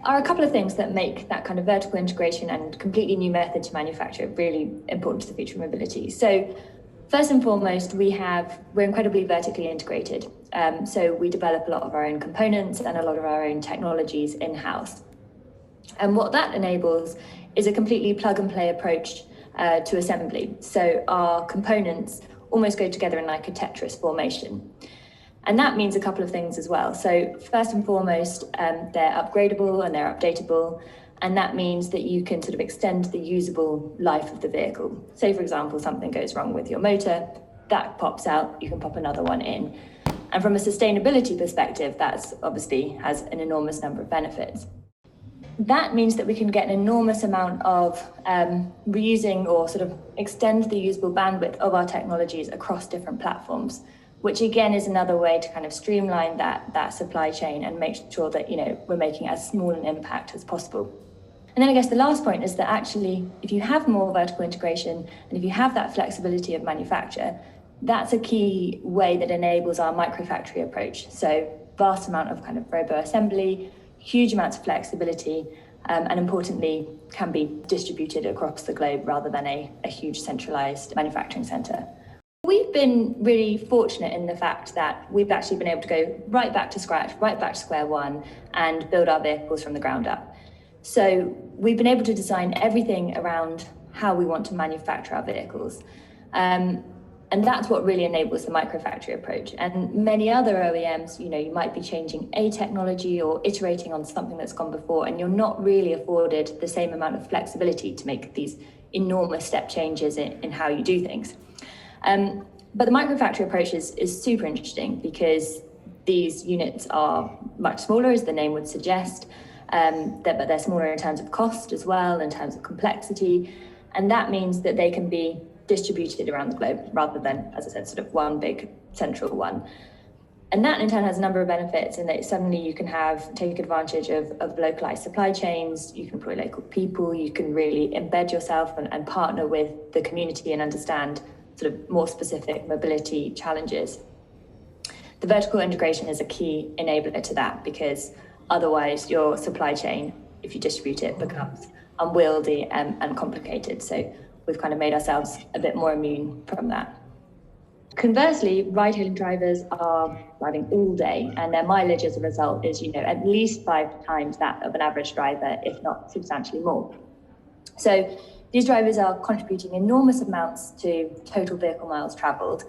are a couple of things that make that kind of vertical integration and completely new method to manufacture really important to the future of mobility. So first and foremost, we're incredibly vertically integrated. So we develop a lot of our own components and a lot of our own technologies in-house. And what that enables is a completely plug and play approach to assembly. So our components almost go together in like a Tetris formation. And that means a couple of things as well. So first and foremost, they're upgradable and they're updatable. And that means that you can sort of extend the usable life of the vehicle. Say, for example, something goes wrong with your motor, that pops out, you can pop another one in. And from a sustainability perspective, that's obviously has an enormous number of benefits. That means that we can get an enormous amount of reusing or sort of extend the usable bandwidth of our technologies across different platforms, which again is another way to kind of streamline that supply chain and make sure that, we're making as small an impact as possible. And then I guess the last point is that actually, if you have more vertical integration and if you have that flexibility of manufacture, that's a key way that enables our microfactory approach. So vast amount of kind of robo assembly, huge amounts of flexibility, and importantly, can be distributed across the globe rather than a huge centralized manufacturing center. We've been really fortunate in the fact that we've actually been able to go right back to scratch, right back to square one, and build our vehicles from the ground up. So we've been able to design everything around how we want to manufacture our vehicles. And that's what really enables the microfactory approach. And many other OEMs, you might be changing a technology or iterating on something that's gone before, and you're not really afforded the same amount of flexibility to make these enormous step changes in how you do things. But the microfactory approach is super interesting because these units are much smaller, as the name would suggest, but they're smaller in terms of cost as well, in terms of complexity. And that means that they can be distributed around the globe rather than, as I said, sort of one big central one. And that in turn has a number of benefits in that suddenly you can take advantage of localized supply chains, you can employ local people, you can really embed yourself and partner with the community and understand sort of more specific mobility challenges. The vertical integration is a key enabler to that because otherwise your supply chain, if you distribute it, becomes unwieldy and complicated. So we've kind of made ourselves a bit more immune from that. Conversely, ride-hailing drivers are driving all day and their mileage as a result is, at least 5 times that of an average driver, if not substantially more. So these drivers are contributing enormous amounts to total vehicle miles traveled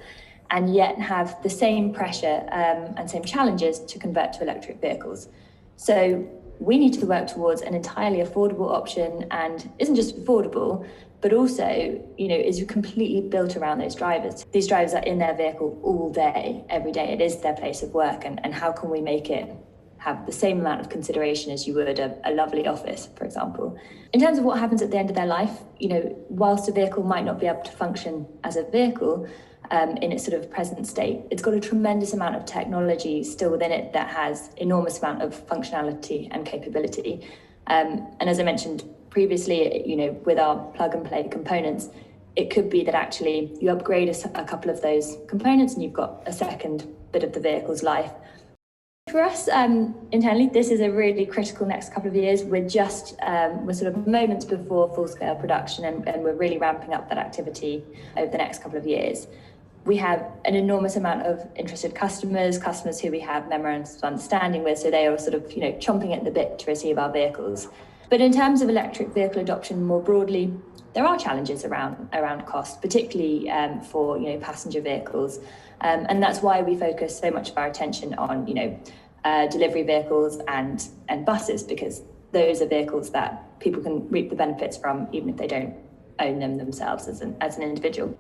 and yet have the same pressure and same challenges to convert to electric vehicles. So we need to work towards an entirely affordable option and isn't just affordable, but also, is completely built around those drivers. These drivers are in their vehicle all day, every day. It is their place of work. And how can we make it have the same amount of consideration as you would a lovely office, for example? In terms of what happens at the end of their life, whilst a vehicle might not be able to function as a vehicle in its sort of present state, it's got a tremendous amount of technology still within it that has enormous amount of functionality and capability. And as I mentioned previously, with our plug and play components, it could be that actually you upgrade a couple of those components and you've got a second bit of the vehicle's life. For us internally, this is a really critical next couple of years. We're sort of moments before full-scale production and we're really ramping up that activity over the next couple of years. We have an enormous amount of interested customers who we have memorandums of understanding with, so they are sort of, chomping at the bit to receive our vehicles. But in terms of electric vehicle adoption more broadly, there are challenges around cost, particularly for passenger vehicles, and that's why we focus so much of our attention on delivery vehicles and buses, because those are vehicles that people can reap the benefits from even if they don't own them themselves as an individual.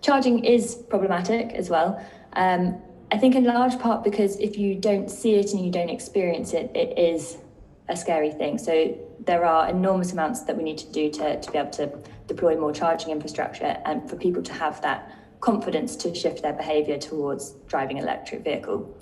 Charging is problematic as well. I think in large part because if you don't see it and you don't experience it, it is a scary thing. So there are enormous amounts that we need to do to be able to deploy more charging infrastructure and for people to have that confidence to shift their behaviour towards driving an electric vehicle.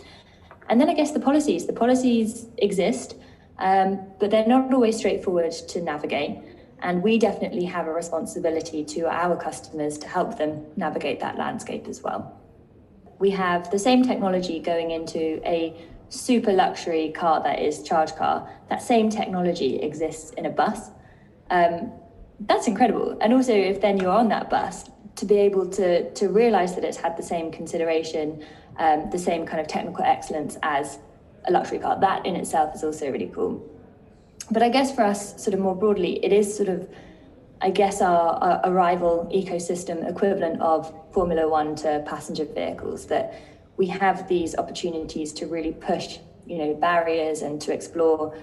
And then I guess the policies exist, but they're not always straightforward to navigate. And we definitely have a responsibility to our customers to help them navigate that landscape as well. We have the same technology going into a super luxury car that is charge car, that same technology exists in a bus. That's incredible. And also, if then you're on that bus, to be able to realize that it's had the same consideration, the same kind of technical excellence as a luxury car, that in itself is also really cool. But I guess for us, sort of more broadly, it is sort of, I guess, our rival ecosystem equivalent of Formula One to passenger vehicles, that we have these opportunities to really push, barriers and to explore,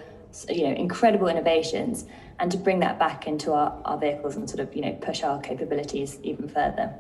incredible innovations, and to bring that back into our vehicles and sort of, push our capabilities even further.